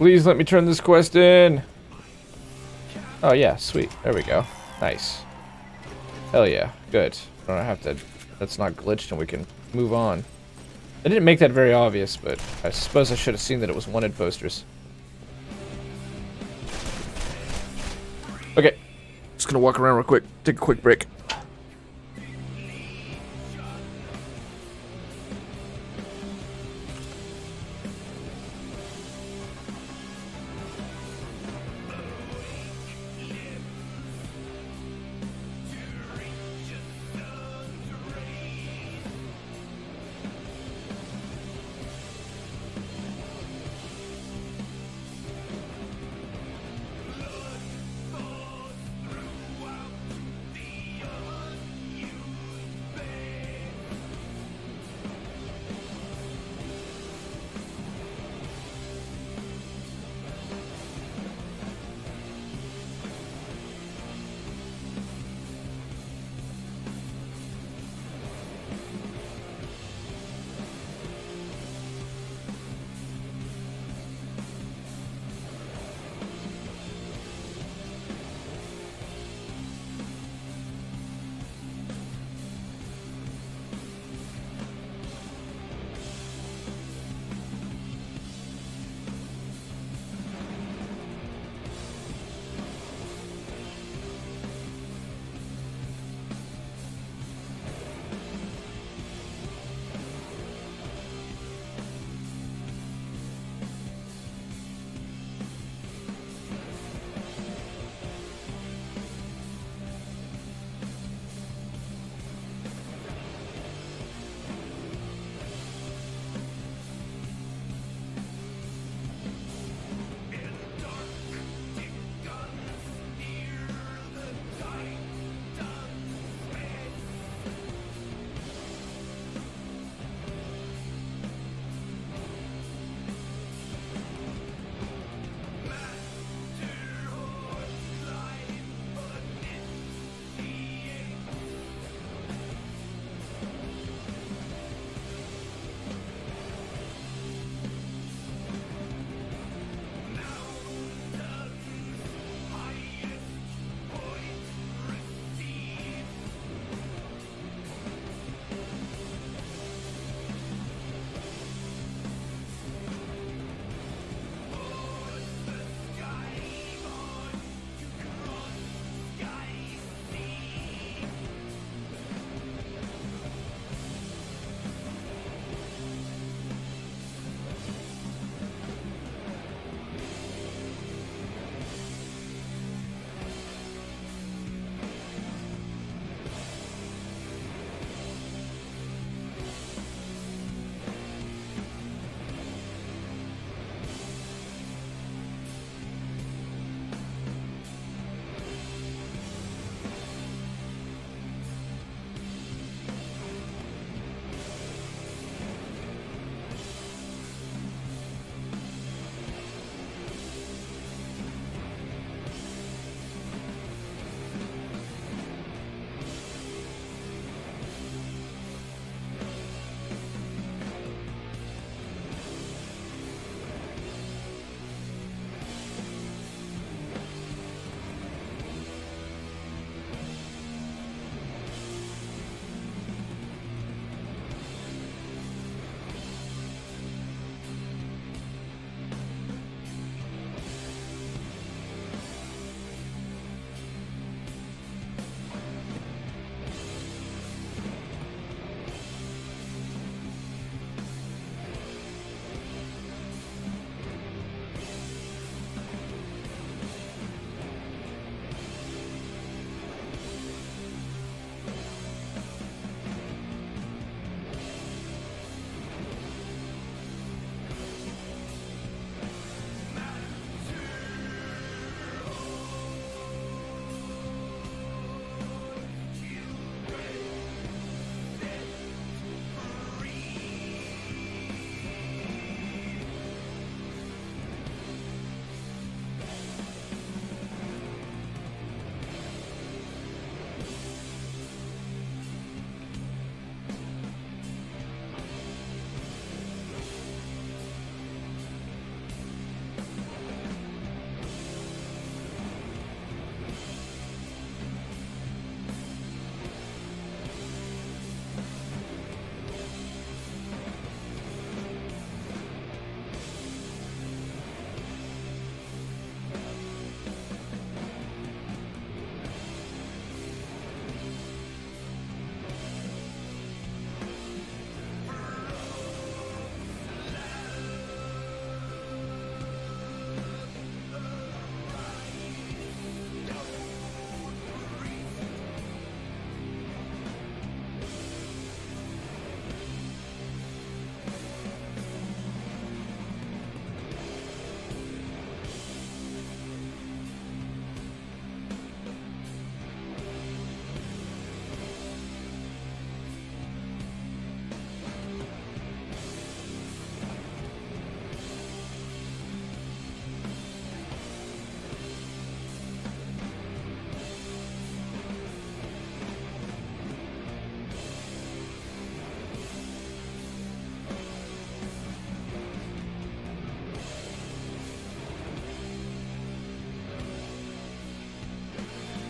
Please let me turn this quest in. Oh yeah, sweet. There we go. Nice. Hell yeah. Good. I don't have to... That's not glitched and we can move on. I didn't make that very obvious, but I suppose I should have seen that it was wanted posters. Okay. Just gonna walk around real quick. Take a quick break.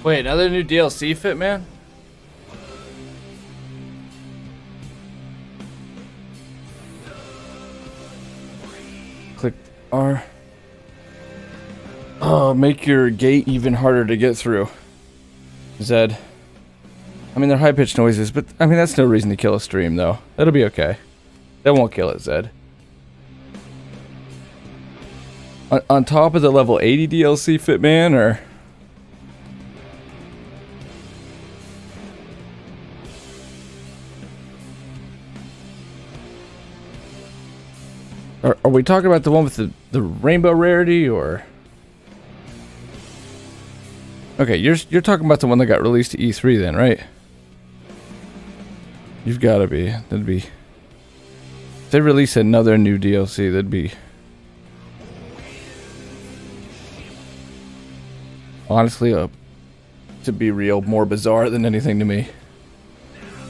Wait, another new DLC fit, man? Click R. Oh, make your gate even harder to get through. Zed. I mean, they're high-pitched noises, but I mean, that's no reason to kill a stream, though. That'll be okay. That won't kill it, Zed. On top of the level 80 DLC fit, man, or... Are we talking about the one with the rainbow rarity, or... Okay, you're talking about the one that got released to E3 then, right? You've got to be. That'd be... If they release another new DLC, that'd be... Honestly, to be real, more bizarre than anything to me.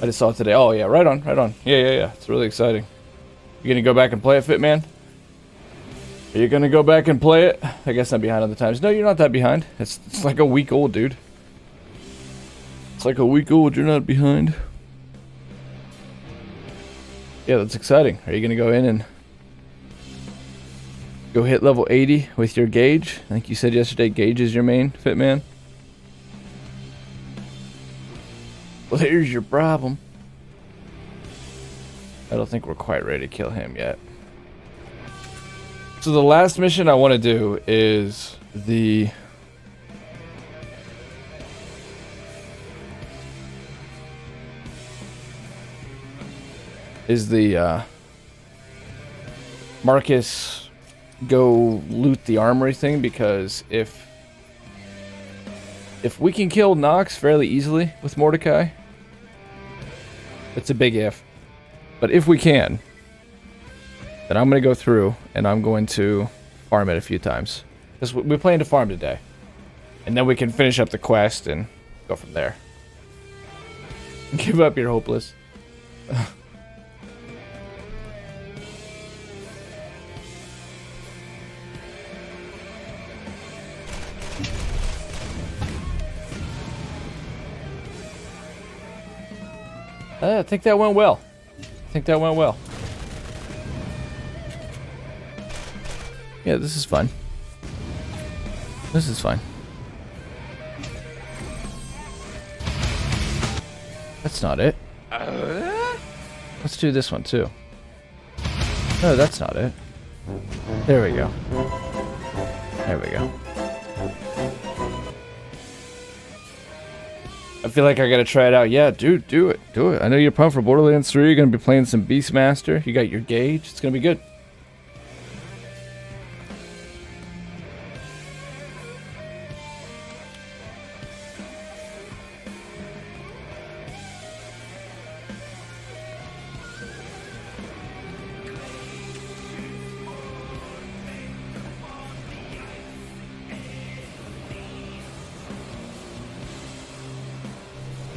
I just saw it today. Oh yeah, right on, right on. Yeah. It's really exciting. You gonna go back and play it, Fitman? Are you gonna go back and play it? I guess I'm behind on the times. No, you're not that behind. It's like a week old, dude. It's like a week old. You're not behind. Yeah, that's exciting. Are you gonna go in and go hit level 80 with your gauge? I think you said yesterday gauge is your main, Fitman. Well, here's your problem. I don't think we're quite ready to kill him yet. So the last mission I want to do is the... Marcus go loot the armory thing, because if we can kill Nox fairly easily with Mordecai, it's a big if. But if we can, then I'm going to go through and I'm going to farm it a few times. Because we plan to farm today. And then we can finish up the quest and go from there. Give up, you're hopeless. I think that went well. Yeah, this is fun. That's not it. Let's do this one too. No, that's not it. There we go. I feel like I gotta try it out. Yeah, dude, do it. I know you're pumped for Borderlands 3. You're gonna be playing some Beastmaster. You got your gauge. It's gonna be good.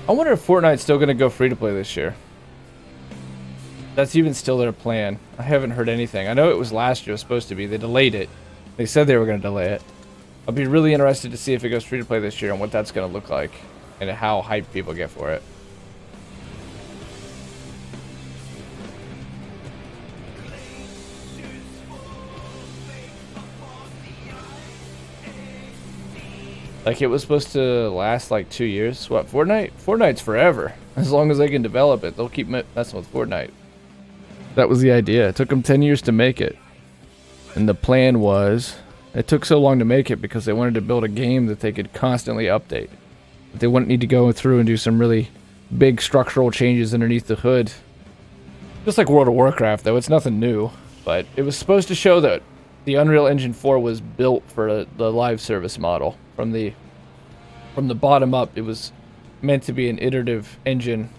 I wonder if Fortnite's still going to go free to play this year. That's even still their plan. I haven't heard anything. I know it was last year, it was supposed to be. They delayed it. They said they were going to delay it. I'll be really interested to see if it goes free to play this year and what that's going to look like. And how hyped people get for it. Like, it was supposed to last like 2 years. What, Fortnite? Fortnite's forever. As long as they can develop it, they'll keep messing with Fortnite. That was the idea. It took them 10 years to make it. And the plan was, it took so long to make it because they wanted to build a game that they could constantly update. But they wouldn't need to go through and do some really big structural changes underneath the hood. Just like World of Warcraft, though. It's nothing new. But it was supposed to show that the Unreal Engine 4 was built for the live service model. From the bottom up, it was meant to be an iterative engine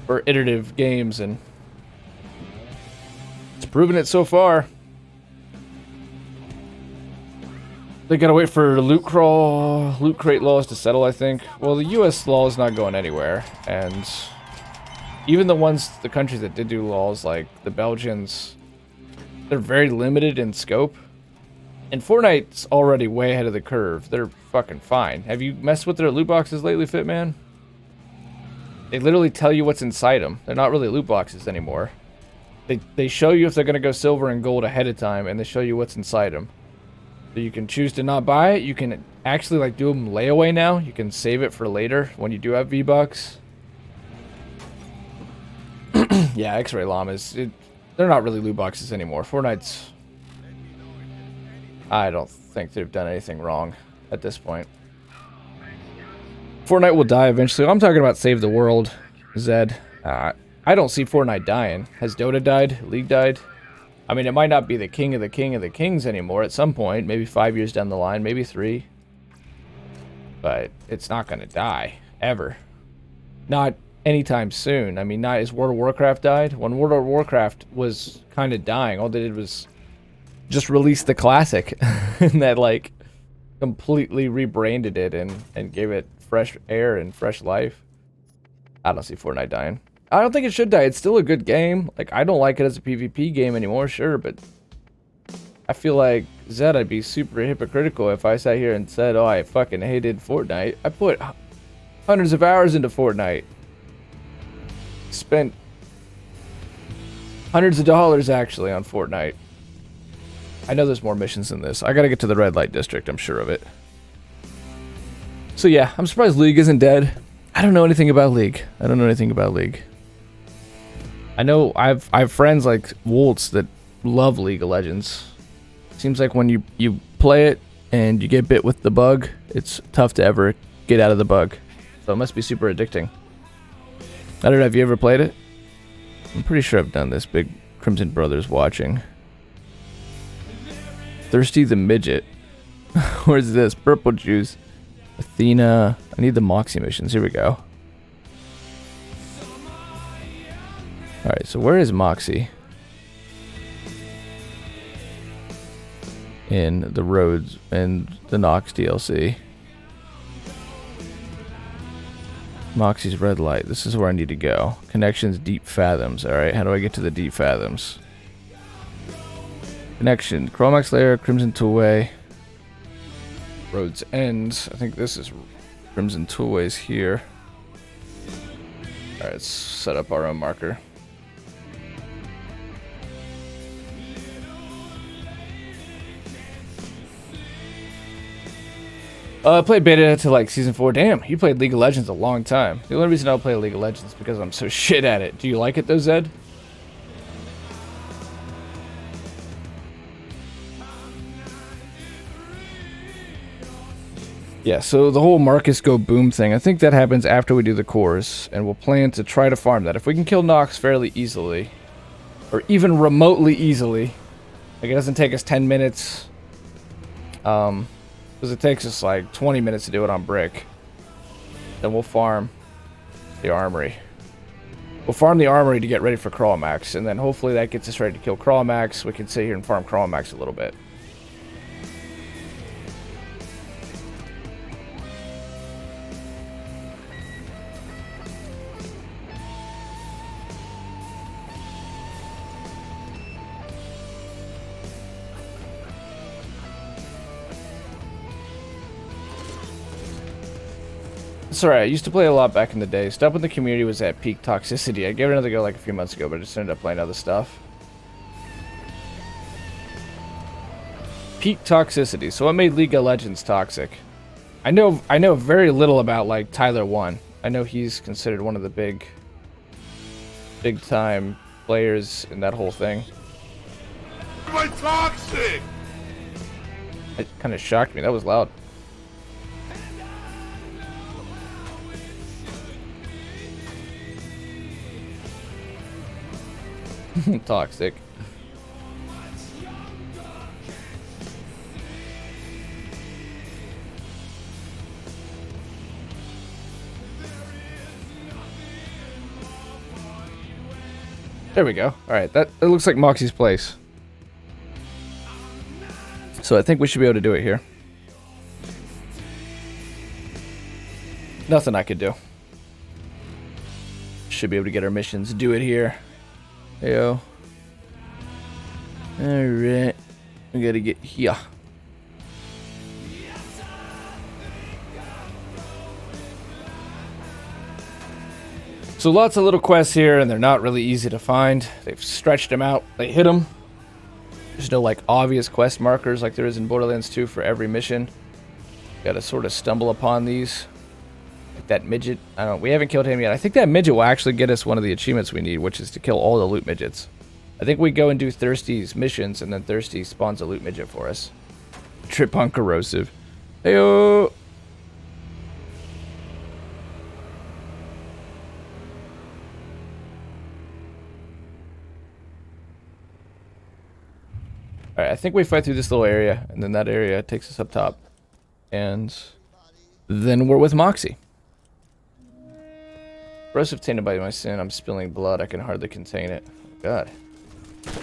for iterative games, and it's proven it so far. They gotta wait for loot crate laws to settle, I think. Well, the U.S. law is not going anywhere, and even the countries that did do laws, like the Belgians, they're very limited in scope. And Fortnite's already way ahead of the curve. They're fucking fine. Have you messed with their loot boxes lately, Fitman? They literally tell you what's inside them. They're not really loot boxes anymore. They show you if they're going to go silver and gold ahead of time, and they show you what's inside them. So you can choose to not buy it. You can actually like do them layaway now. You can save it for later when you do have V-Bucks. Yeah, X-Ray Llamas. They're not really loot boxes anymore. Fortnite's... I don't think they've done anything wrong at this point. Fortnite will die eventually. I'm talking about Save the World, Zed. I don't see Fortnite dying. Has Dota died? League died? I mean, it might not be the king of the kings anymore at some point. Maybe 5 years down the line. Maybe 3. But it's not going to die. Ever. Not anytime soon. I mean, not as World of Warcraft died. When World of Warcraft was kind of dying, all they did was just release the classic. And that, like, completely rebranded it and gave it fresh air and fresh life. I don't see Fortnite dying. I don't think it should die. It's still a good game. Like, I don't like it as a PvP game anymore, sure, but I feel like, Zed, I'd be super hypocritical if I sat here and said, oh, I fucking hated Fortnite. I put hundreds of hours into Fortnite. Spent hundreds of dollars, actually, on Fortnite. I know there's more missions than this. I gotta get to the red light district, I'm sure of it. So yeah, I'm surprised League isn't dead. I don't know anything about League. I know I have friends like Woltz that love League of Legends. Seems like when you play it and you get bit with the bug, it's tough to ever get out of the bug. So it must be super addicting. I don't know, have you ever played it? I'm pretty sure I've done this. Big Crimson Brothers watching. Thirsty the Midget. Where's this? Purple Juice. Athena. I need the Moxie missions. Here we go. Alright, so where is Moxie? In the Roads and the Nox DLC. Moxie's red light. This is where I need to go. Connections Deep Fathoms. Alright, how do I get to the Deep Fathoms? Connection. Chromax Layer, Crimson Toolway. Roads Ends. I think this is Crimson Toolways here. Alright, let's set up our own marker. I played beta to like season 4. Damn, you played League of Legends a long time. The only reason I don't play League of Legends is because I'm so shit at it. Do you like it though, Zed? Yeah, so the whole Marcus Go Boom thing, I think that happens after we do the cores, and we'll plan to try to farm that. If we can kill Nox fairly easily, or even remotely easily, like it doesn't take us 10 minutes, because it takes us like 20 minutes to do it on Brick, then we'll farm the Armory. We'll farm the Armory to get ready for Crawlmax, and then hopefully that gets us ready to kill Crawlmax. We can sit here and farm Crawlmax a little bit. Sorry, I used to play a lot back in the day. Stuff when the community was at peak toxicity. I gave it another go like a few months ago, but I just ended up playing other stuff. Peak toxicity. So what made League of Legends toxic? I know very little about like Tyler 1. I know he's considered one of the big time players in that whole thing. Am I toxic? It kind of shocked me. That was loud. Toxic. There we go. Alright, that looks like Moxie's place. So I think we should be able to do it here. Nothing I could do. Should be able to get our missions. Do it here. Yo. Alright. We gotta get here. So lots of little quests here, and they're not really easy to find. They've stretched them out. They hit them. There's no like obvious quest markers like there is in Borderlands 2 for every mission. You gotta sort of stumble upon these. Like that midget. I don't know. We haven't killed him yet. I think that midget will actually get us one of the achievements we need, which is to kill all the loot midgets. I think we go and do Thirsty's missions, and then Thirsty spawns a loot midget for us. Trip on corrosive. Heyo! Alright, I think we fight through this little area, and then that area takes us up top. And then we're with Moxie. Corrosive tainted by my sin, I'm spilling blood, I can hardly contain it. Oh, God.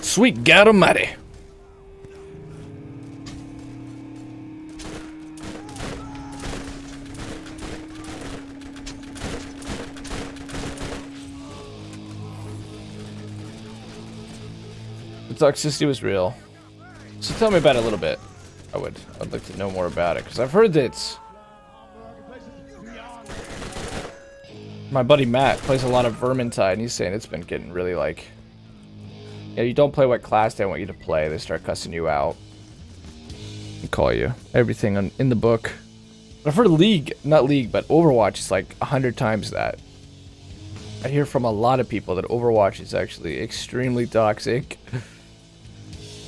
Sweet God Almighty! The toxicity was real. So tell me about it a little bit. I'd like to know more about it, because I've heard that my buddy Matt plays a lot of Vermintide, and he's saying it's been getting really like, yeah, you don't play what class they want you to play, they start cussing you out and call you everything in the book. But I've heard not League, but Overwatch is like 100 times that. I hear from a lot of people that Overwatch is actually extremely toxic.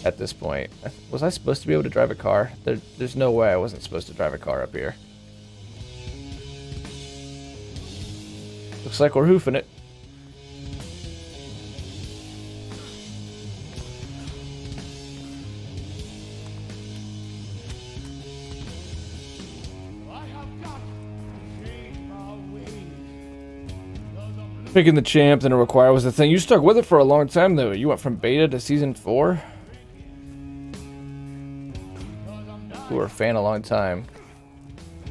At this point. Was I supposed to be able to drive a car? There's no way I wasn't supposed to drive a car up here. Looks like we're hoofing it. Picking the champ, then a require was the thing. You stuck with it for a long time though. You went from beta to season 4. You were a fan a long time.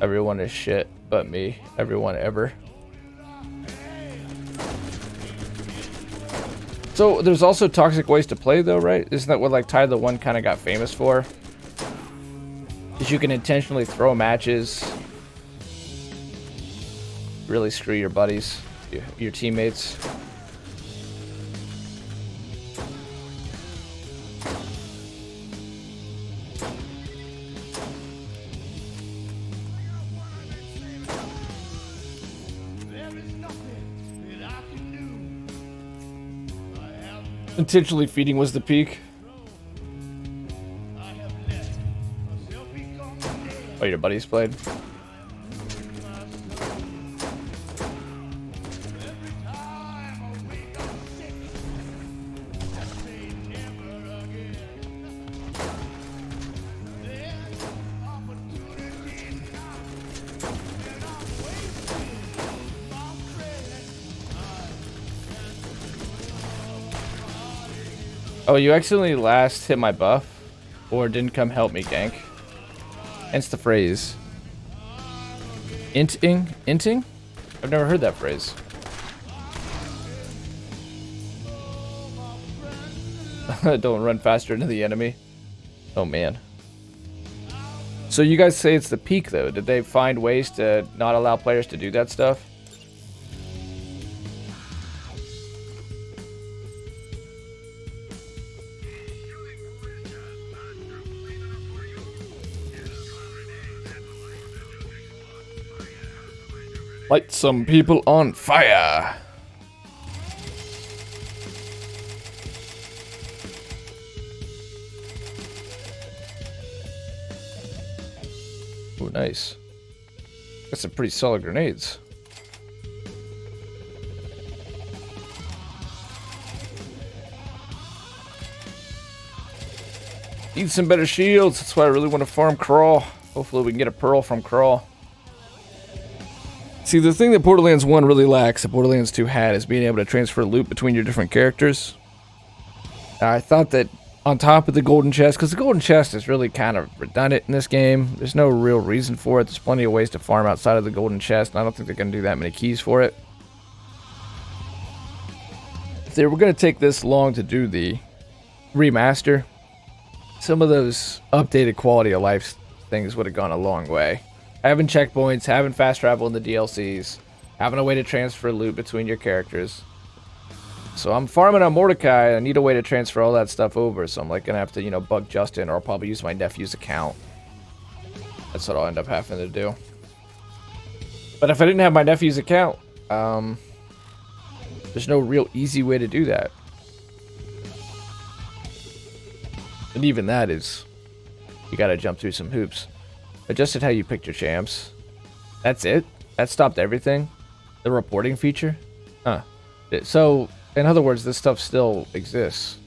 Everyone is shit but me. Everyone ever. So there's also toxic ways to play though, right? Isn't that what like Tide the One kind of got famous for? Is you can intentionally throw matches, really screw your buddies, your teammates. Intentionally feeding was the peak. Oh, your buddies played? Oh, you accidentally last hit my buff, or didn't come help me gank. Hence the phrase. Inting? Inting? I've never heard that phrase. Don't run faster into the enemy. Oh man. So you guys say it's the peak though. Did they find ways to not allow players to do that stuff? Light some people on fire. Oh, nice. Got some pretty solid grenades. Need some better shields. That's why I really want to farm Crawl. Hopefully we can get a pearl from Crawl. See, the thing that Borderlands 1 really lacks that Borderlands 2 had is being able to transfer loot between your different characters. I thought that on top of the golden chest, because the golden chest is really kind of redundant in this game. There's no real reason for it. There's plenty of ways to farm outside of the golden chest, and I don't think they're going to do that many keys for it. If they were going to take this long to do the remaster, some of those updated quality of life things would have gone a long way. Having checkpoints, having fast travel in the DLCs, having a way to transfer loot between your characters. So I'm farming on Mordecai. I need a way to transfer all that stuff over. So I'm like gonna have to, you know, bug Justin, or I'll probably use my nephew's account. That's what I'll end up having to do. But if I didn't have my nephew's account, there's no real easy way to do that. And even that is, you gotta jump through some hoops. Adjusted how you picked your champs. That's it? That stopped everything? The reporting feature? Huh. So, in other words, this stuff still exists.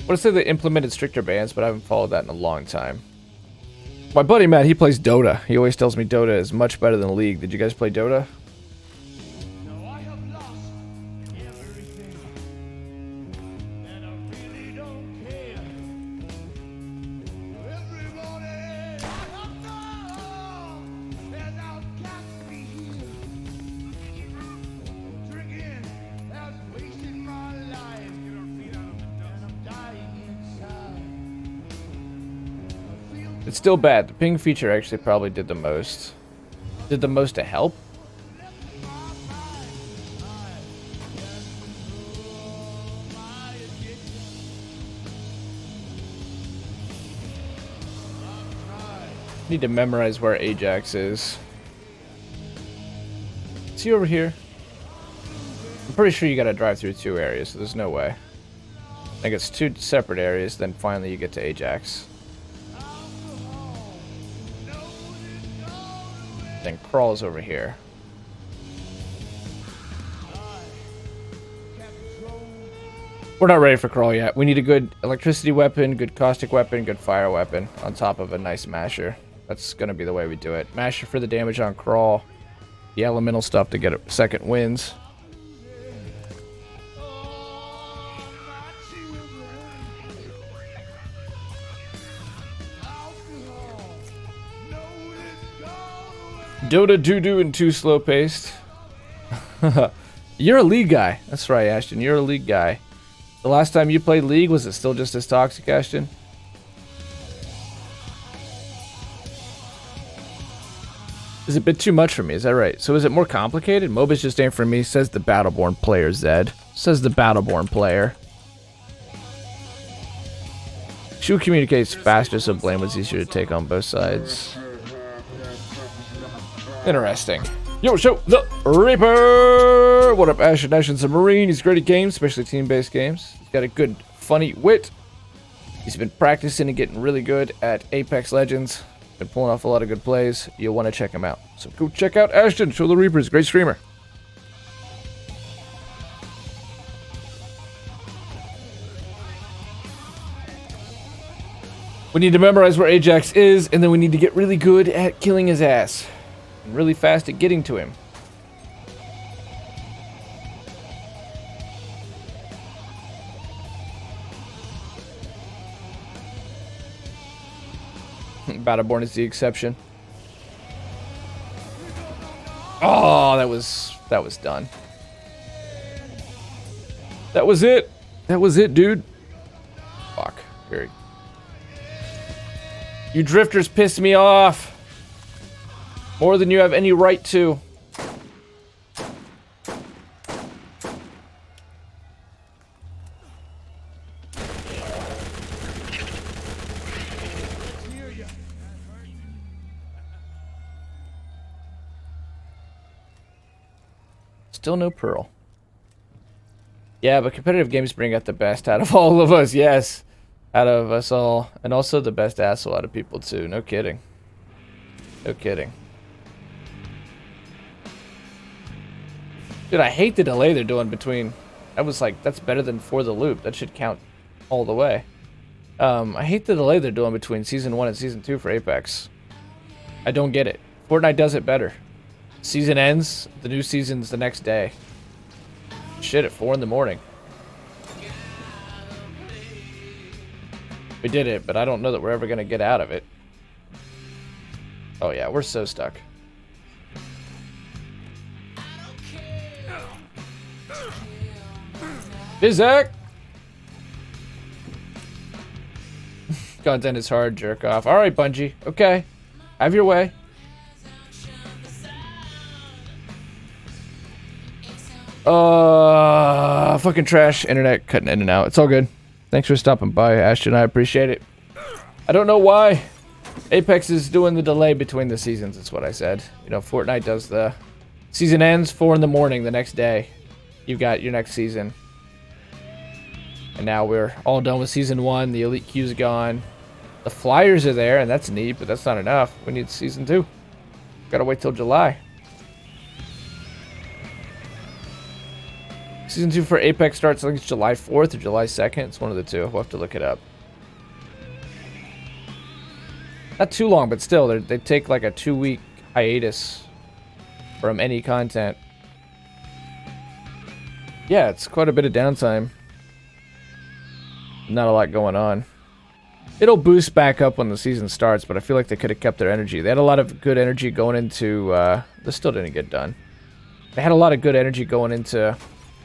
I want to say they implemented stricter bans, but I haven't followed that in a long time. My buddy Matt, he plays Dota. He always tells me Dota is much better than League. Did you guys play Dota? It's still bad. The ping feature actually probably did the most. Did the most to help. Need to memorize where Ajax is. Is he over here? I'm pretty sure you gotta drive through 2 areas, so there's no way. I think it's 2 separate areas, then finally you get to Ajax. Then crawls over here. We're not ready for crawl yet. We need a good electricity weapon, good caustic weapon, good fire weapon on top of a nice masher. That's gonna be the way we do it. Masher for the damage on crawl, the elemental stuff to get a second wins. Dota doo-doo and too slow-paced. You're a League guy. That's right, Ashton. You're a League guy. The last time you played League, was it still just as toxic, Ashton? Is it a bit too much for me? Is that right? So is it more complicated? MOBA's just ain't for me, says the Battleborn player, Zed. Says the Battleborn player. Shu communicates faster, so blame was easier to take on both sides. Interesting. Yo, show the Reaper! What up, Ashton? Ashton's a Marine. He's great at games, especially team-based games. He's got a good, funny wit. He's been practicing and getting really good at Apex Legends. Been pulling off a lot of good plays. You'll want to check him out. So go check out Ashton. Show the Reaper. He's a great streamer. We need to memorize where Ajax is, and then we need to get really good at killing his ass. And really fast at getting to him. Battleborn is the exception. Oh, that was done. That was it. That was it, dude. Fuck. Here. You drifters pissed me off. More than you have any right to. Still no Pearl. Yeah, but competitive games bring out the best out of all of us, yes. Out of us all. And also the best asshole out of people too, no kidding. No kidding. Dude, I hate the delay they're doing between... That was like, that's better than For the Loop. That should count all the way. I hate the delay they're doing between Season 1 and Season 2 for Apex. I don't get it. Fortnite does it better. Season ends, the new season's the next day. Shit, at 4 in the morning. We did it, but I don't know that we're ever gonna get out of it. Oh yeah, we're so stuck. Bizak! Content is hard, jerk off. Alright, Bungie. Okay. Have your way. Fucking trash. Internet cutting in and out. It's all good. Thanks for stopping by, Ashton. I appreciate it. I don't know why Apex is doing the delay between the seasons. That's what I said. You know, Fortnite does the season ends 4 in the morning the next day. You've got your next season. And now we're all done with season 1. The elite queue's gone. The flyers are there, and that's neat, but that's not enough. We need season 2. Gotta wait till July. Season 2 for Apex starts, I think it's July 4th or July 2nd. It's one of the two. We'll have to look it up. Not too long, but still, they take like a 2-week hiatus from any content. Yeah, it's quite a bit of downtime. Not a lot going on. It'll boost back up when the season starts, but I feel like they could have kept their energy. They had a lot of good energy going into... this still didn't get done. They had a lot of good energy going into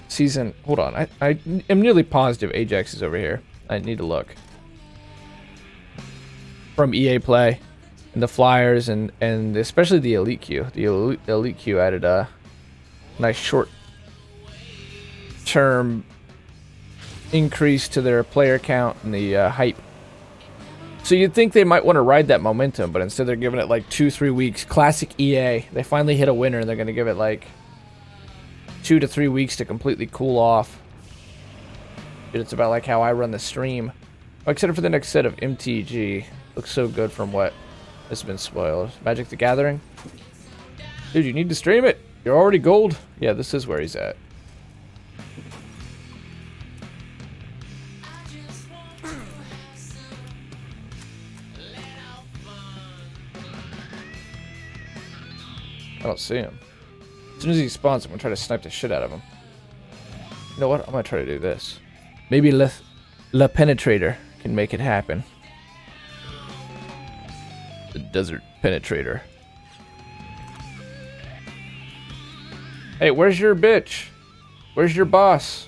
season... Hold on. I am nearly positive Ajax is over here. I need to look. From EA Play and the Flyers and especially the Elite Queue. The Elite Queue added a nice short-term increase to their player count and the hype. So you'd think they might want to ride that momentum, but instead they're giving it like 2-3 weeks. Classic EA. They finally hit a winner and they're going to give it like 2 to 3 weeks to completely cool off. Dude, it's about like how I run the stream. I'm excited for the next set of MTG. Looks so good from what has been spoiled. Magic the Gathering? Dude, you need to stream it. You're already gold. Yeah, this is where he's at. I don't see him. As soon as he spawns, I'm gonna try to snipe the shit out of him. You know what? I'm gonna try to do this. Maybe La Penetrator can make it happen. The Desert Penetrator. Hey, where's your bitch? Where's your boss?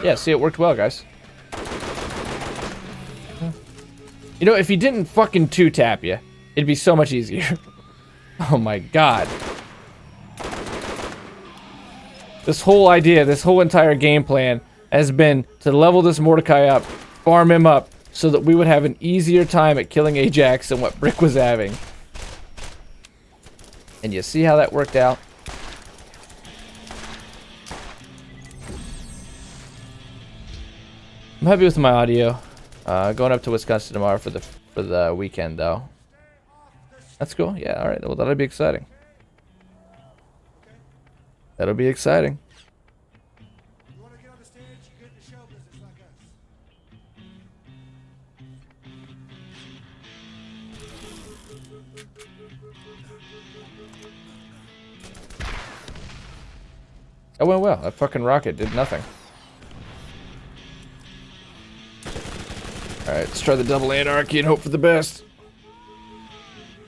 Yeah, see, it worked well, guys. You know, if he didn't fucking 2-tap you, it'd be so much easier. Oh my god. This whole idea, this whole entire game plan has been to level this Mordecai up, farm him up, so that we would have an easier time at killing Ajax than what Brick was having. And you see how that worked out? I'm happy with my audio. Going up to Wisconsin tomorrow for the weekend, though. That's cool. Yeah, all right. Well, that'll be exciting. That'll be exciting. You want to get on the stage? You get into show business like us. That went well. That fucking rocket did nothing. Alright, let's try the double anarchy and hope for the best.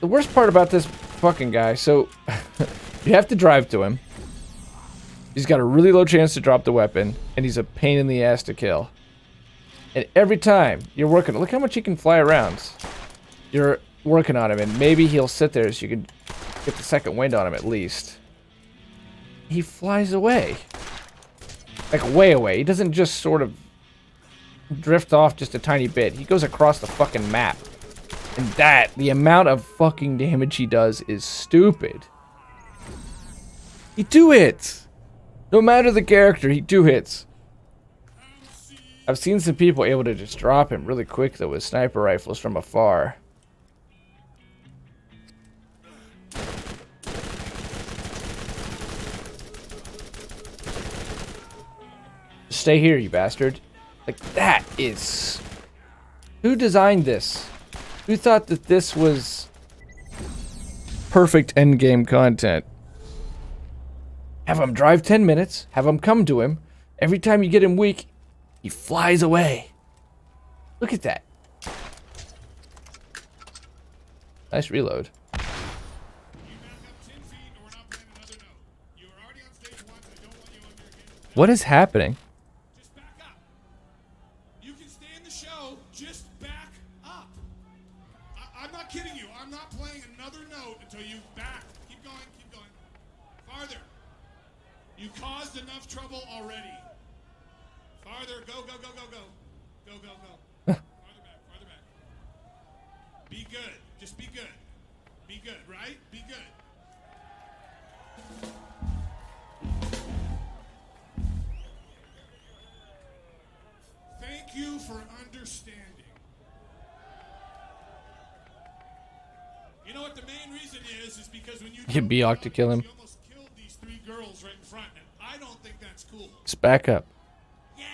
The worst part about this fucking guy, so you have to drive to him. He's got a really low chance to drop the weapon, and he's a pain in the ass to kill. And every time you're working, look how much he can fly around. You're working on him, and maybe he'll sit there so you can get the second wind on him at least. He flies away. Like way away. He doesn't just sort of drift off just a tiny bit. He goes across the fucking map. And the amount of fucking damage he does is stupid. He 2-hits. No matter the character, he 2-hits. I've seen some people able to just drop him really quick though with sniper rifles from afar. Stay here, you bastard. Like, that is... Who designed this? Who thought that this was perfect endgame content? Have him drive 10 minutes, have him come to him. Every time you get him weak, he flies away. Look at that. Nice reload. What is happening? back. Keep going, keep going. Farther. You caused enough trouble already. Farther, go, go, go, go, go. Go, go, go. Farther back, farther back. Be good. Just be good. Be good, right? Be good. Thank you for understanding. You know what the main reason is because when you You'd be ought to kill him. you almost killed these 3 girls right in front, and I don't think that's cool. Just back up. Yeah.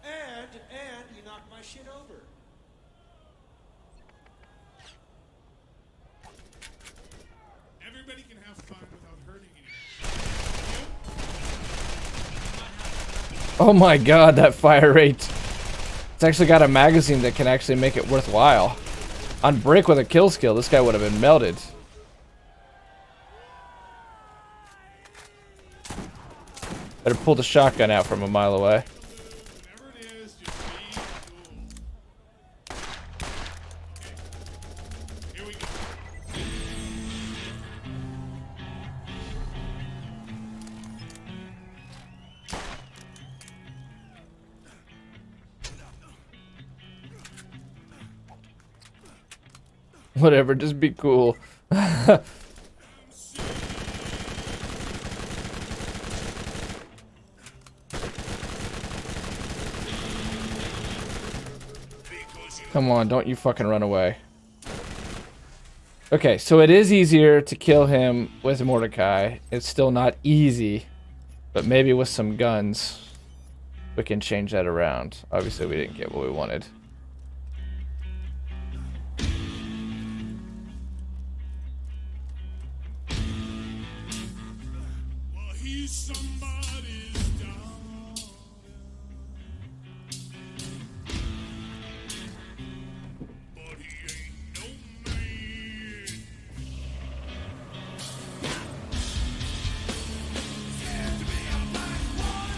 And you knocked my shit over. Everybody can have fun without hurting anyone. Oh my god, that fire rate. It's actually got a magazine that can actually make it worthwhile. On break with a kill skill, this guy would have been melted. Better pull the shotgun out from a mile away. Whatever it is, just be cool. Okay. Here we go. Whatever, just be cool. Come on, don't you fucking run away. Okay, so it is easier to kill him with Mordecai. It's still not easy, but maybe with some guns, we can change that around. Obviously, we didn't get what we wanted. Well, he's somebody's daughter. But he ain't no man. Scared to be a black one.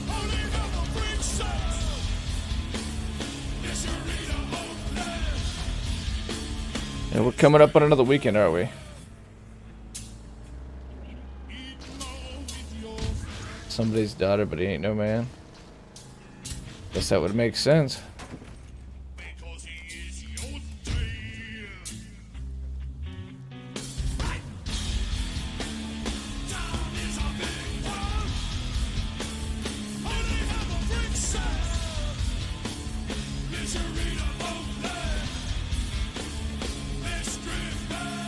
Only have a princess. Misery to hopeless. And we're coming up on another weekend, aren't we? Somebody's daughter, but he ain't no man. Guess that would make sense. Because he is your dad. Right. Down is a big one. Only have a princess. Misery to hopeless. Let's drift back.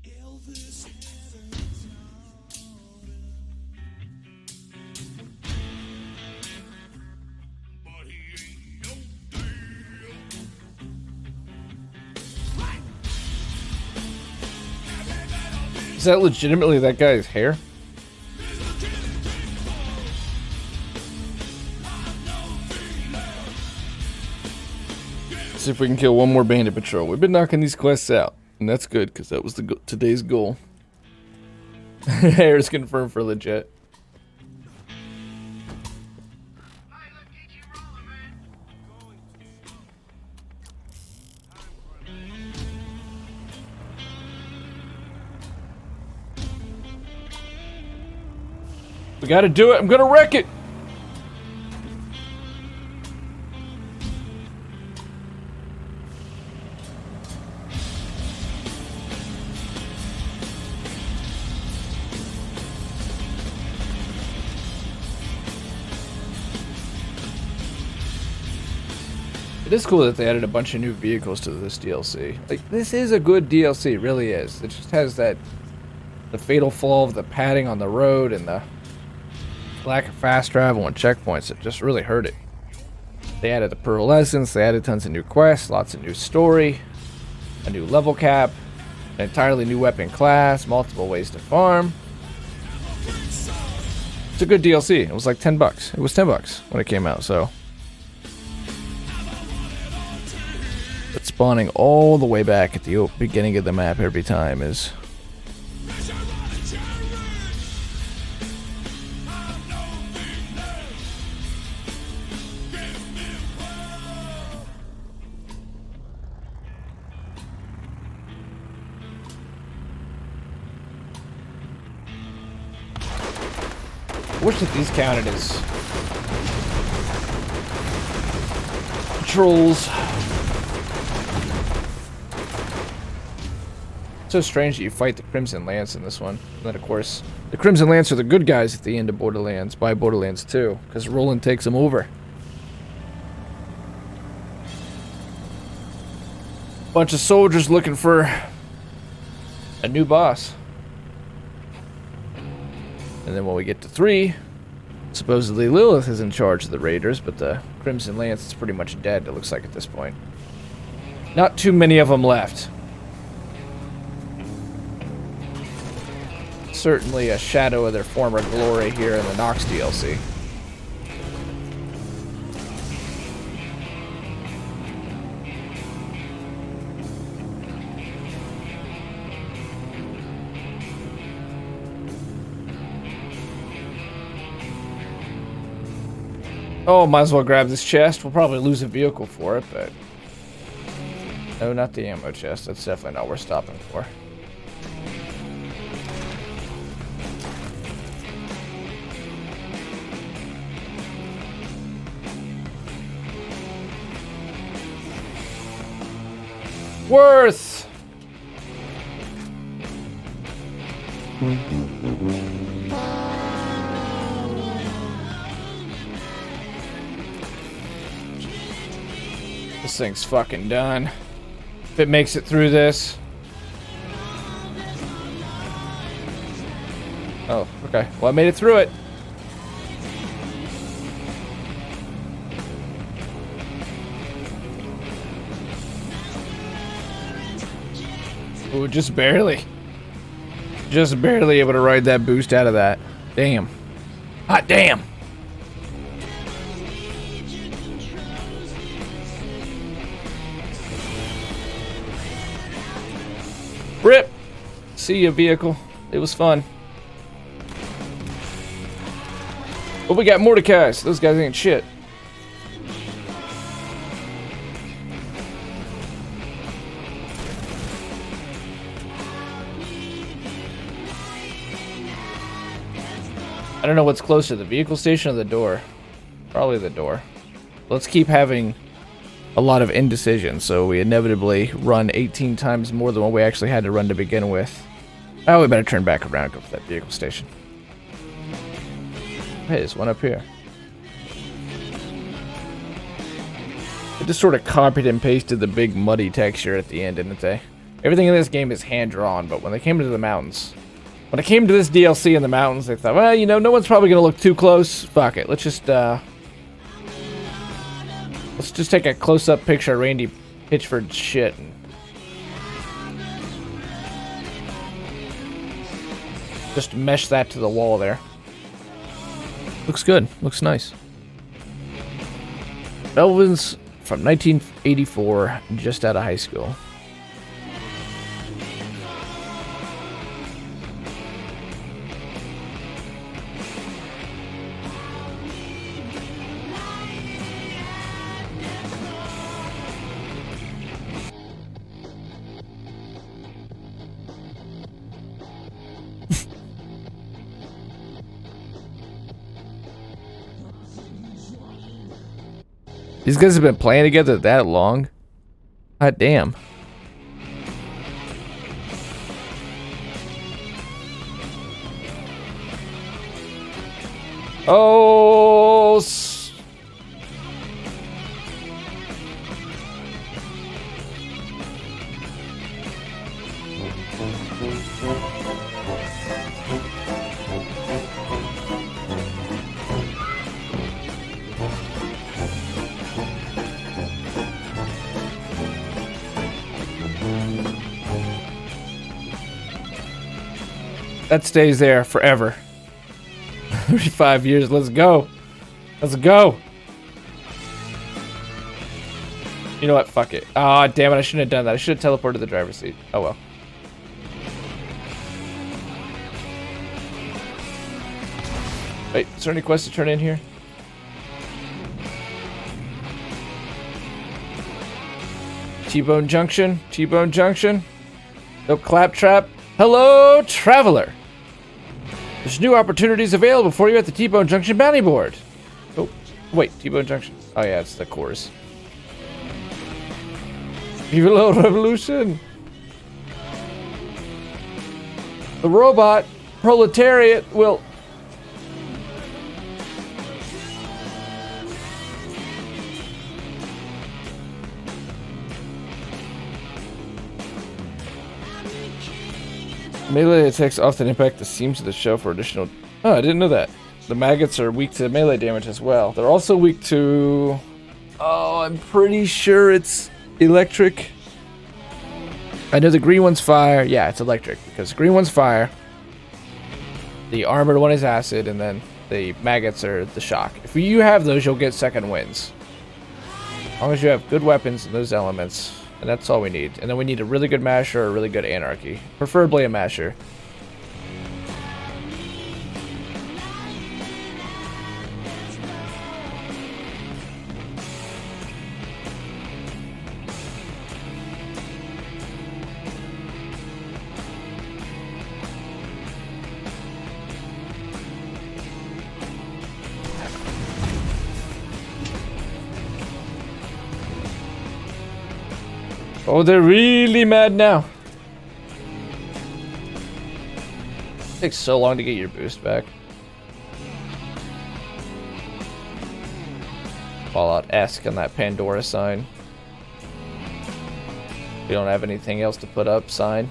Elvis had a but he ain't no deal. Right. Is that legitimately that guy's hair? Let's see if we can kill one more bandit patrol. We've been knocking these quests out, and that's good because that was the today's goal. Hair is confirmed for legit. We gotta do it. I'm gonna wreck it. It is cool that they added a bunch of new vehicles to this DLC. Like, this is a good DLC, it really is. It just has the fatal flaw of the padding on the road and the lack of fast travel and checkpoints that just really hurt it. They added the Pearl Essence, they added tons of new quests, lots of new story, a new level cap, an entirely new weapon class, multiple ways to farm. It's a good DLC. It was like $10. It was $10 when it came out, so. But spawning all the way back at the beginning of the map every time is... I wish that these counted as patrols. It's so strange that you fight the Crimson Lance in this one. And then, of course, the Crimson Lance are the good guys at the end of Borderlands, by Borderlands 2, because Roland takes them over. Bunch of soldiers looking for a new boss. And then when we get to 3, supposedly Lilith is in charge of the raiders, but the Crimson Lance is pretty much dead, it looks like, at this point. Not too many of them left. Certainly a shadow of their former glory here in the Nox DLC. Oh, might as well grab this chest. We'll probably lose a vehicle for it, but... No, not the ammo chest. That's definitely not what we're stopping for. Worth! This thing's fucking done. If it makes it through this. Oh, okay. Well, I made it through it. Ooh, just barely. Just barely able to ride that boost out of that. Damn. Hot damn. Rip. See ya, vehicle. It was fun. But we got Mordecai's. Those guys ain't shit. I don't know what's closer, the vehicle station or the door. Probably the door. Let's keep having a lot of indecision, so we inevitably run 18 times more than what we actually had to run to begin with. Oh, we better turn back around and go for that vehicle station. Hey, there's one up here. They just sort of copied and pasted the big muddy texture at the end, didn't they? Everything in this game is hand-drawn, but when they came to the mountains... When it came to this DLC in the mountains, they thought, well, you know, no one's probably going to look too close. Fuck it. Let's just take a close-up picture of Randy Pitchford's shit. And just mesh that to the wall there. Looks good. Looks nice. Melvin's from 1984, just out of high school. These guys have been playing together that long? God damn. Oh, that stays there forever. 35 years, let's go. Let's go. You know what, fuck it. Ah, oh, damn it, I shouldn't have done that. I should have teleported to the driver's seat. Oh well. Wait, is there any quests to turn in here? T-Bone Junction, T-Bone Junction. No claptrap. Hello, traveler. There's new opportunities available for you at the T-Bone Junction bounty board. Oh, wait, T-Bone Junction. Oh yeah, it's the cores. Viva la revolution! The robot proletariat will... Melee attacks often impact the seams of the shell for additional... Oh, I didn't know that. The maggots are weak to melee damage as well. They're also weak to... Oh, I'm pretty sure it's electric. I know the green one's fire. Yeah, it's electric because the green one's fire. The armored one is acid, and then the maggots are the shock. If you have those, you'll get second wins. As long as you have good weapons in those elements. And that's all we need. And then we need a really good masher or a really good anarchy. Preferably a masher. Oh, they're really mad now. It takes so long to get your boost back. Fallout-esque on that Pandora sign. We don't have anything else to put up sign.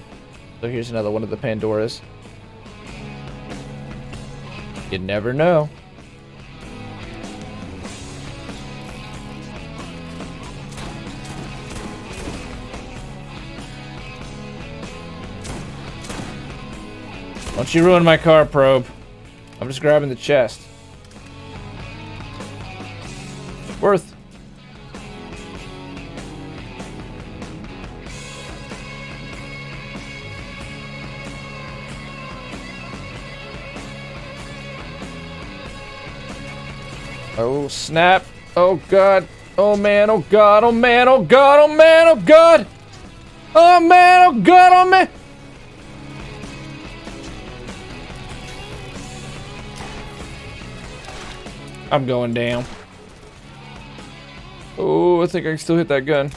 So here's another one of the Pandoras. You never know. Don't you ruin my car, probe. I'm just grabbing the chest. Worth. Oh, snap. Oh, God. Oh, man. Oh, God. Oh, man. Oh, God. Oh, man. Oh, God. Oh, man. Oh, God. Oh, man. I'm going down. Oh, I think I can still hit that gun.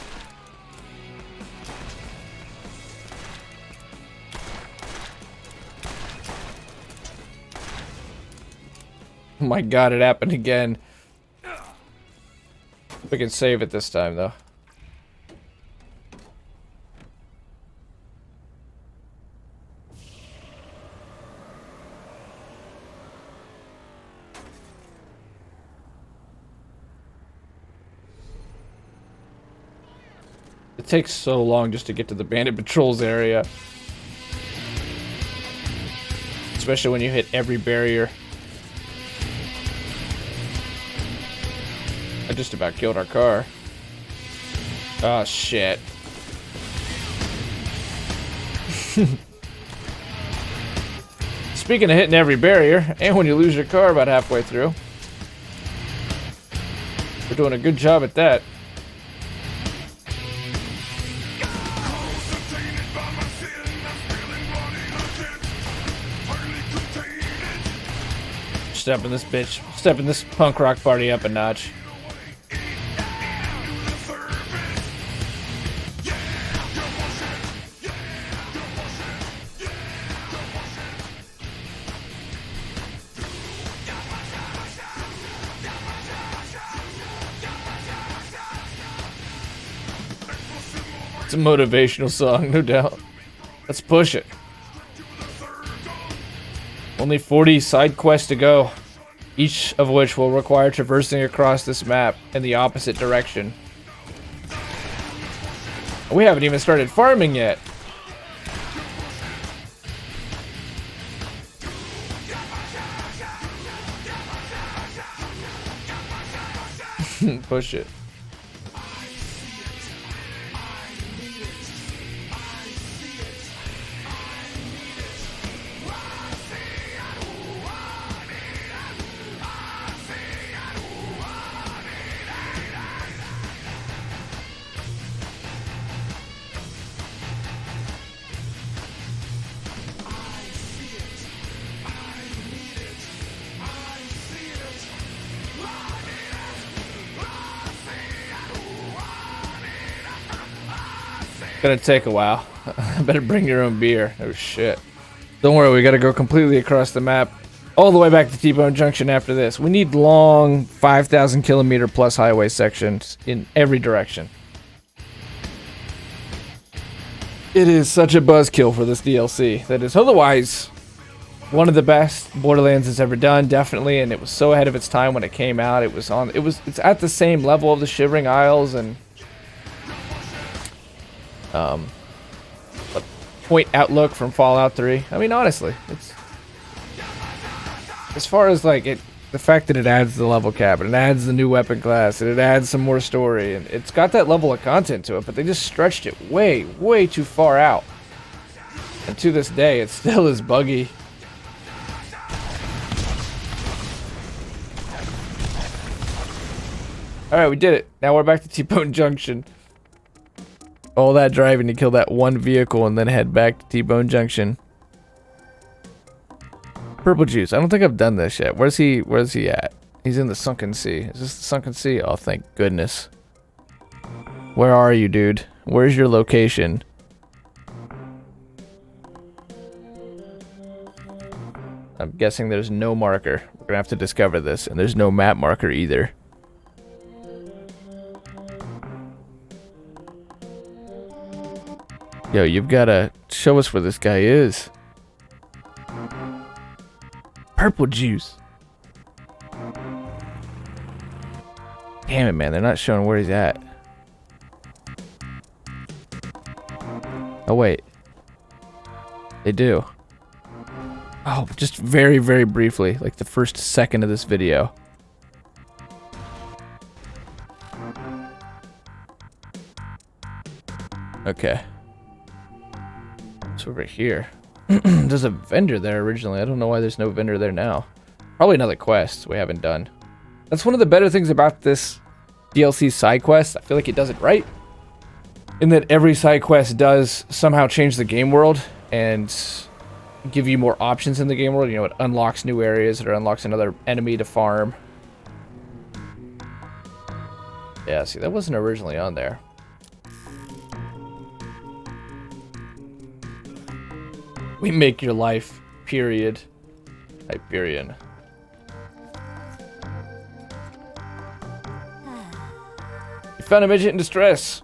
Oh my God, it happened again. We can save it this time, though. It takes so long just to get to the bandit patrols area. Especially when you hit every barrier. I just about killed our car. Oh, shit. Speaking of hitting every barrier, and when you lose your car about halfway through. We're doing a good job at that. Stepping this bitch, stepping this punk rock party up a notch. It's a motivational song, no doubt. Let's push it. Only 40 side quests to go, each of which will require traversing across this map in the opposite direction. We haven't even started farming yet. Push it. Gonna take a while. Better bring your own beer. Oh shit. Don't worry, we gotta go completely across the map. All the way back to T-Bone Junction after this. We need long 5,000 kilometer plus highway sections in every direction. It is such a buzzkill for this DLC. That is otherwise one of the best Borderlands has ever done, definitely, and it was so ahead of its time when it came out. It's at the same level of the Shivering Isles and a point outlook from Fallout 3. I mean, honestly, it's as far as like the fact that it adds the level cap, and it adds the new weapon class, and it adds some more story, and it's got that level of content to it, but they just stretched it way, way too far out. And to this day, it still is buggy. Alright, we did it. Now we're back to T-Bone Junction. All that driving to kill that one vehicle and then head back to T-Bone Junction. Purple juice. I don't think I've done this yet. Where's he at? He's in the Sunken Sea. Is this the Sunken Sea? Oh, thank goodness. Where are you, dude? Where's your location? I'm guessing there's no marker. We're gonna have to discover this, and there's no map marker either. Yo, you've gotta show us where this guy is. Purple juice. Damn it, man. They're not showing where he's at. Oh, wait. They do. Oh, just very, very briefly. Like the first second of this video. Okay. It's over here. There's a vendor there originally. I don't know why there's no vendor there now. Probably another quest we haven't done. That's one of the better things about this DLC side quest. I feel like it does it right. In that every side quest does somehow change the game world and give you more options in the game world. You know, it unlocks new areas or unlocks another enemy to farm. Yeah, see, that wasn't originally on there. We make your life, period. Hyperion. You found a midget in distress.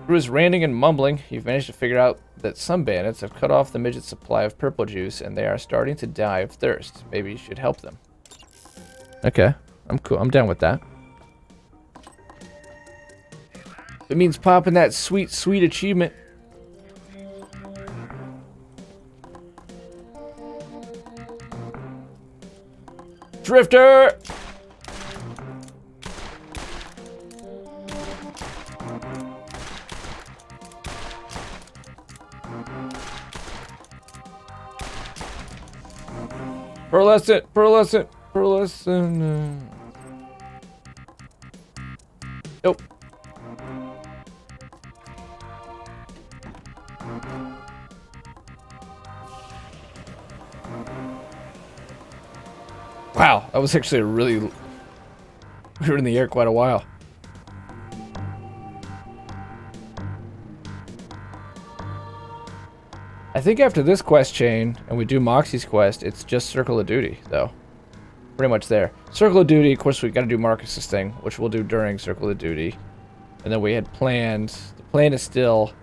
Through his ranting and mumbling, you've managed to figure out that some bandits have cut off the midget's supply of purple juice and they are starting to die of thirst. Maybe you should help them. Okay, I'm cool. I'm down with that. It means popping that sweet, sweet achievement. Drifter! Pearlescent, pearlescent, pearlescent. Nope. Wow, that was actually a really... We were in the air quite a while. I think after this quest chain, and we do Moxie's quest, it's just Circle of Duty, though. Pretty much there. Circle of Duty, of course, we gotta do Marcus's thing, which we'll do during Circle of Duty. And then we had planned... The plan is still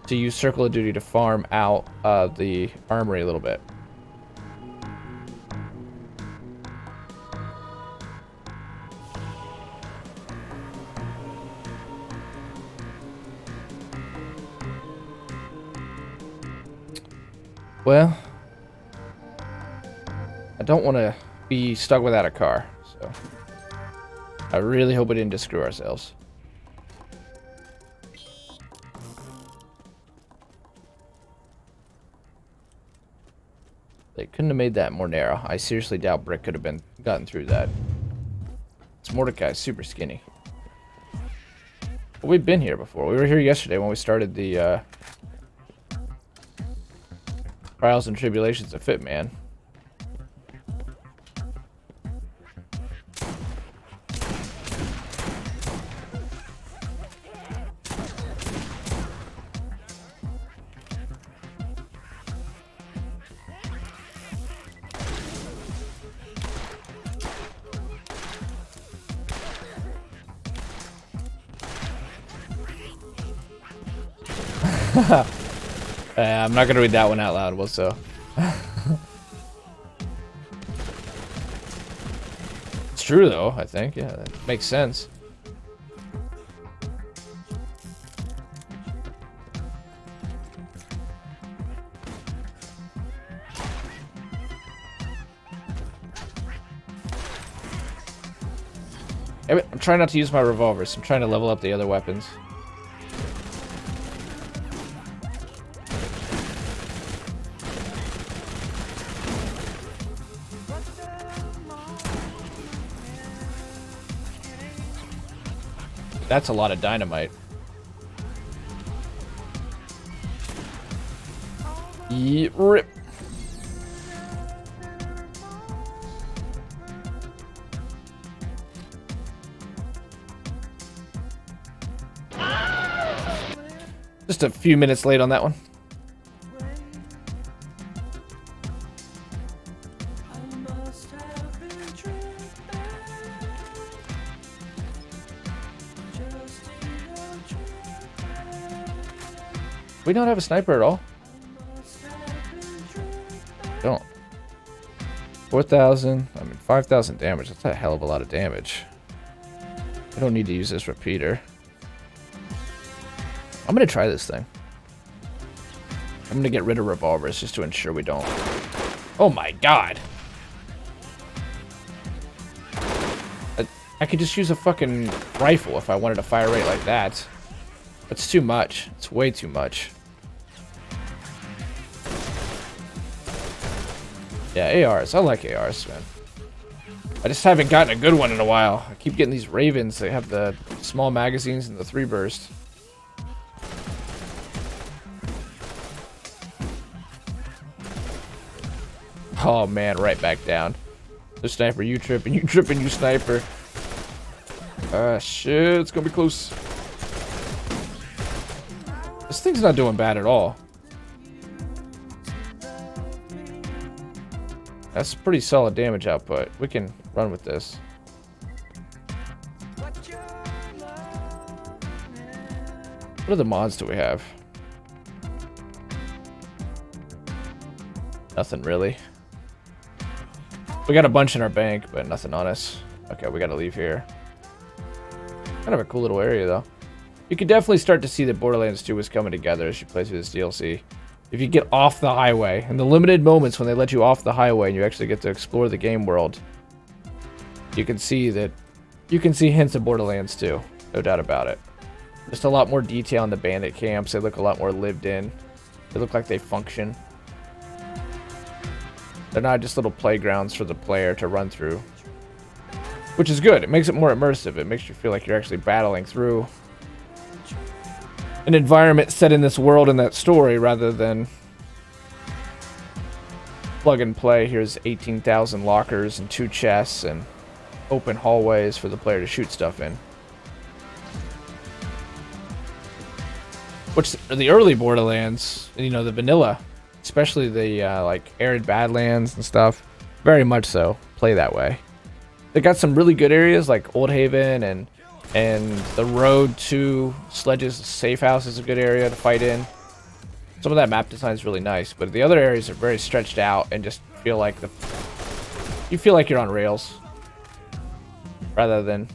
to use Circle of Duty to farm out the armory a little bit. Well, I don't want to be stuck without a car, so I really hope we didn't just screw ourselves. They couldn't have made that more narrow. I seriously doubt Brick could have gotten through that. This Mordecai's super skinny. But we've been here before. We were here yesterday when we started the Trials and Tribulations of Fit Man. I'm not gonna read that one out loud, well, so. It's true, though, I think. Yeah, that makes sense. I'm trying not to use my revolvers. I'm trying to level up the other weapons. That's a lot of dynamite. Rip. Just a few minutes late on that one. We don't have a sniper at all. Don't. 4,000. I mean, 5,000 damage. That's a hell of a lot of damage. I don't need to use this repeater. I'm gonna try this thing. I'm gonna get rid of revolvers just to ensure we don't. Oh my god! I could just use a fucking rifle if I wanted a fire rate like that. That's too much. It's way too much. Yeah, ARs. I like ARs, man. I just haven't gotten a good one in a while. I keep getting these Ravens. They have the small magazines and the 3 burst. Oh man, right back down. The sniper, you tripping, you sniper. Ah, shit, it's gonna be close. This thing's not doing bad at all. That's pretty solid damage output. We can run with this. What other mods do we have? Nothing really. We got a bunch in our bank, but nothing on us. Okay, we gotta leave here. Kind of a cool little area, though. You can definitely start to see that Borderlands 2 is coming together as you play through this DLC. If you get off the highway, and the limited moments when they let you off the highway and you actually get to explore the game world, you can see that you can see hints of Borderlands 2, no doubt about it. Just a lot more detail in the bandit camps. They look a lot more lived in. They look like they function. They're not just little playgrounds for the player to run through. Which is good. It makes it more immersive. It makes you feel like you're actually battling through an environment set in this world and that story rather than plug and play. Here's 18,000 lockers and 2 chests and open hallways for the player to shoot stuff in. Which the early Borderlands, you know, the vanilla, especially the like arid Badlands and stuff, very much so play that way. They got some really good areas like Old Haven and the road to Sledge's safe house is a good area to fight in. Some of that map design is really nice, but the other areas are very stretched out and just feel like you feel like you're on rails rather than,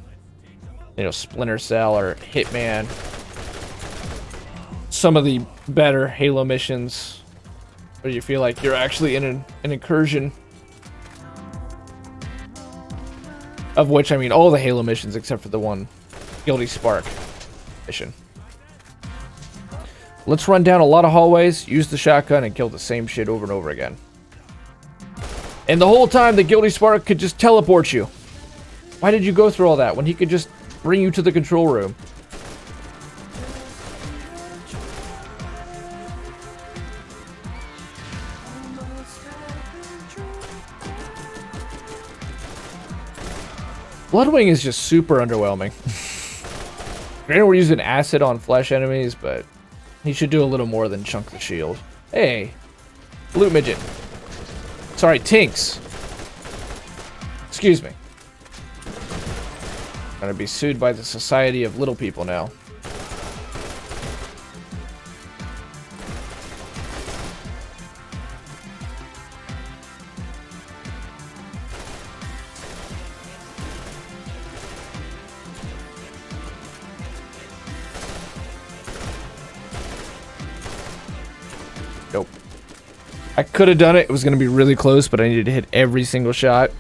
you know, Splinter Cell or Hitman. Some of the better Halo missions where you feel like you're actually in an incursion. Of which, I mean, all the Halo missions except for the one Guilty Spark mission. Let's run down a lot of hallways, use the shotgun, and kill the same shit over and over again. And the whole time, the Guilty Spark could just teleport you. Why did you go through all that when he could just bring you to the control room? Bloodwing is just super underwhelming. Granted, we're using acid on flesh enemies, but he should do a little more than chunk the shield. Hey, Blue Midget. Sorry, Tinks. Excuse me. I'm gonna be sued by the Society of Little People now. Nope. I could have done it. It was going to be really close, but I needed to hit every single shot.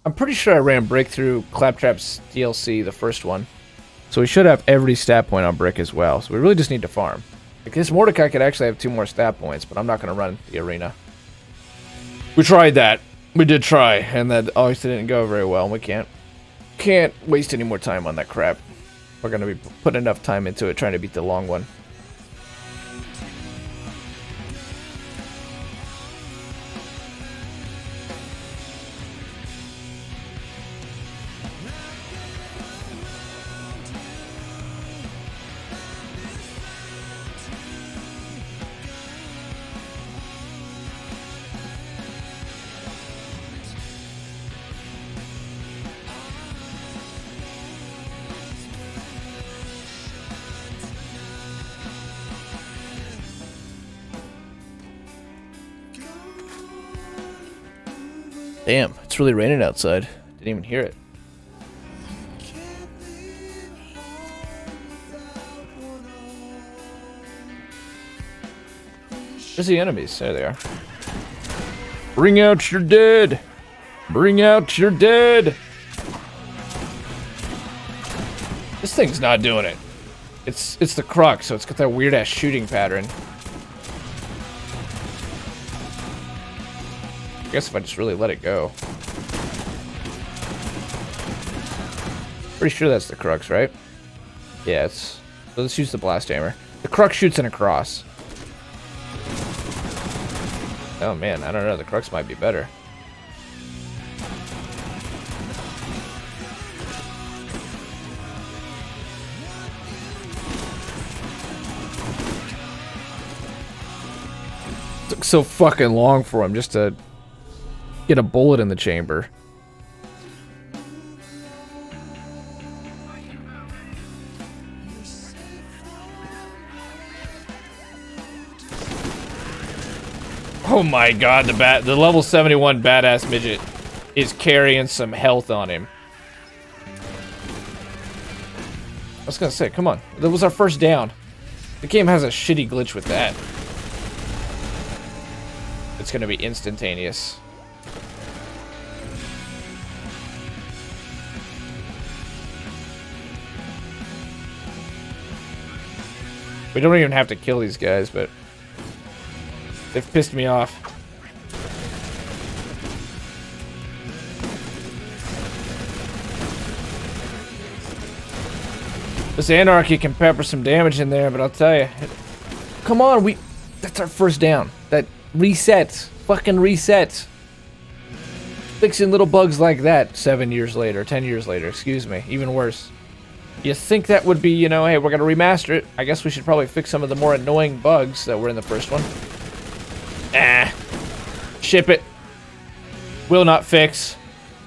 I'm pretty sure I ran Brick through Claptrap's DLC, the first one. So we should have every stat point on Brick as well. So we really just need to farm. Like this Mordecai could actually have 2 more stat points, but I'm not going to run the arena. We tried that. We did try, and that obviously didn't go very well. We can't waste any more time on that crap. We're going to be putting enough time into it trying to beat the long one. Damn, it's really raining outside. Didn't even hear it. Where's the enemies? There they are. Bring out your dead! Bring out your dead! This thing's not doing it. It's the Crux, so it's got that weird ass shooting pattern. I guess if I just really let it go. Pretty sure that's the Crux, right? Yeah, it's... So let's use the blast hammer. The Crux shoots in a cross. Oh man, I don't know. The Crux might be better. It took so fucking long for him just to get a bullet in the chamber. Oh my god, the level 71 badass midget is carrying some health on him. I was gonna say, come on. That was our first down. The game has a shitty glitch with that. It's gonna be instantaneous. We don't even have to kill these guys, but they've pissed me off. This Anarchy can pepper some damage in there, but I'll tell you. Come on, that's our first down. That reset. Fucking reset. Fixing little bugs like that 7 years later, 10 years later, excuse me, even worse. You think that would be, you know, hey, we're gonna remaster it. I guess we should probably fix some of the more annoying bugs that were in the first one. Ship it. Will not fix.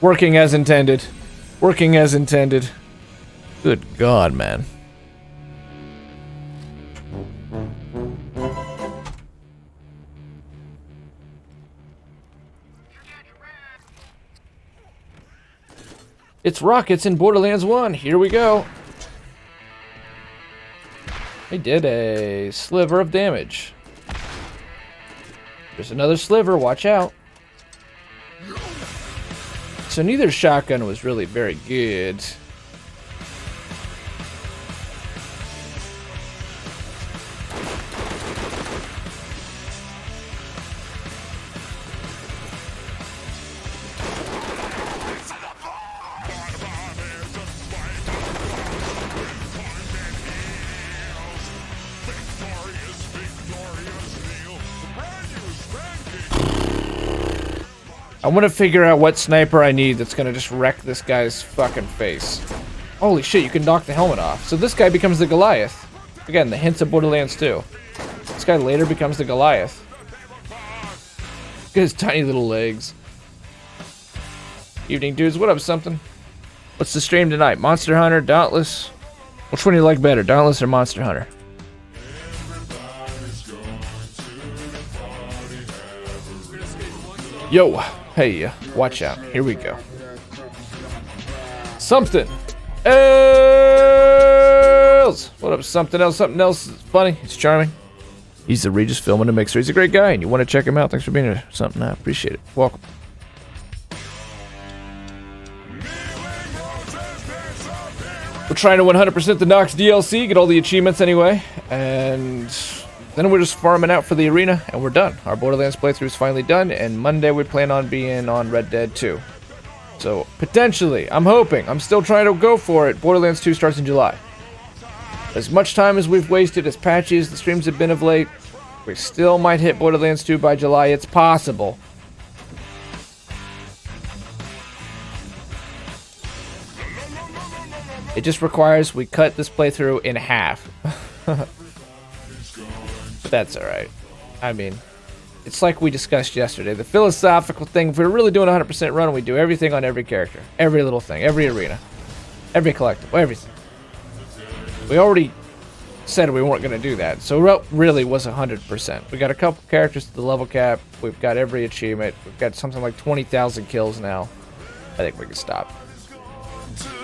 Working as intended. Working as intended. Good God, man. It's rockets in Borderlands 1. Here we go. We did a sliver of damage. There's another sliver. Watch out. So neither shotgun was really very good. I want to figure out what sniper I need that's going to just wreck this guy's fucking face. Holy shit, you can knock the helmet off. So this guy becomes the Goliath. Again, the hints of Borderlands 2. This guy later becomes the Goliath. Look at his tiny little legs. Evening, dudes. What up, something? What's the stream tonight? Monster Hunter, Dauntless? Which one do you like better, Dauntless or Monster Hunter? Yo, hey, watch out. Here we go. Something else. What up, something else? Something else is funny. It's charming. He's the Regis filming a mixer. He's a great guy, and you want to check him out. Thanks for being here. Something. I appreciate it. Welcome. We're trying to 100% the Nox DLC, get all the achievements anyway, and then we're just farming out for the arena, and we're done. Our Borderlands playthrough is finally done, and Monday we plan on being on Red Dead 2. So, potentially, I'm hoping, I'm still trying to go for it, Borderlands 2 starts in July. As much time as we've wasted as patches, the streams have been of late, we still might hit Borderlands 2 by July. It's possible. It just requires we cut this playthrough in half. But that's alright. I mean, it's like we discussed yesterday. The philosophical thing, if we're really doing a 100% run, we do everything on every character. Every little thing. Every arena. Every collectible. Everything. We already said we weren't going to do that. So it really was 100%. We got a couple characters to the level cap. We've got every achievement. We've got something like 20,000 kills now. I think we can stop.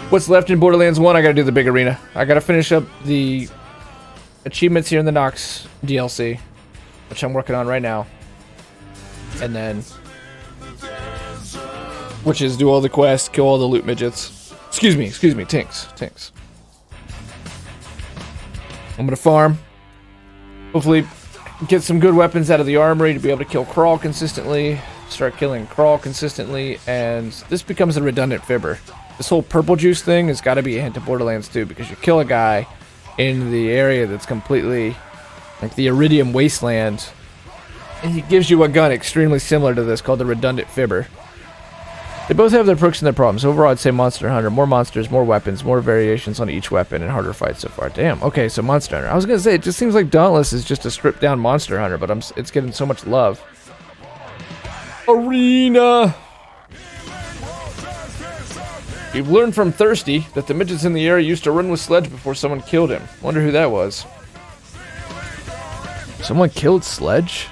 What's left in Borderlands 1? I gotta do the big arena. I gotta finish up the achievements here in the Nox DLC, which I'm working on right now. And then, which is do all the quests, kill all the loot midgets. Excuse me, Tinks. I'm gonna farm. Hopefully get some good weapons out of the armory to be able to kill Crawl consistently. Start killing Crawl consistently, and this becomes a redundant fibber. This whole purple juice thing has got to be a hint to Borderlands 2, because you kill a guy in the area that's completely like the Iridium Wasteland, and he gives you a gun extremely similar to this called the Redundant Fibber. They both have their perks and their problems. Overall, I'd say Monster Hunter. More monsters, more weapons, more variations on each weapon, and harder fights so far. Damn. Okay, so Monster Hunter. I was going to say, it just seems like Dauntless is just a stripped-down Monster Hunter, but it's getting so much love. Arena! You've learned from Thirsty that the midgets in the area used to run with Sledge before someone killed him. Wonder who that was. Someone killed Sledge?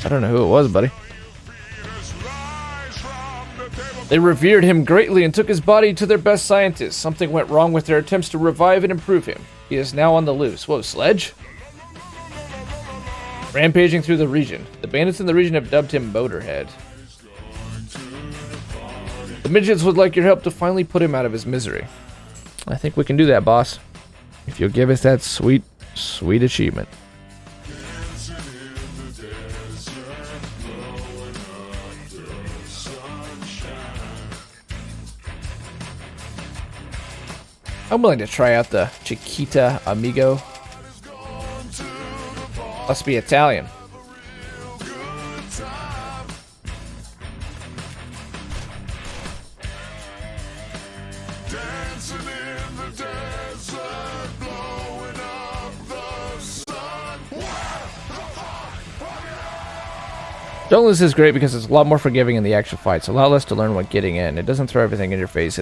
I don't know who it was, buddy. They revered him greatly and took his body to their best scientists. Something went wrong with their attempts to revive and improve him. He is now on the loose. Whoa, Sledge? Rampaging through the region. The bandits in the region have dubbed him Motorhead. The midgets would like your help to finally put him out of his misery. I think we can do that, boss. If you'll give us that sweet, sweet achievement. I'm willing to try out the Chiquita Amigo. Must be Italian. Dauntless is great because it's a lot more forgiving in the actual fights, a lot less to learn when getting in. It doesn't throw everything in your face.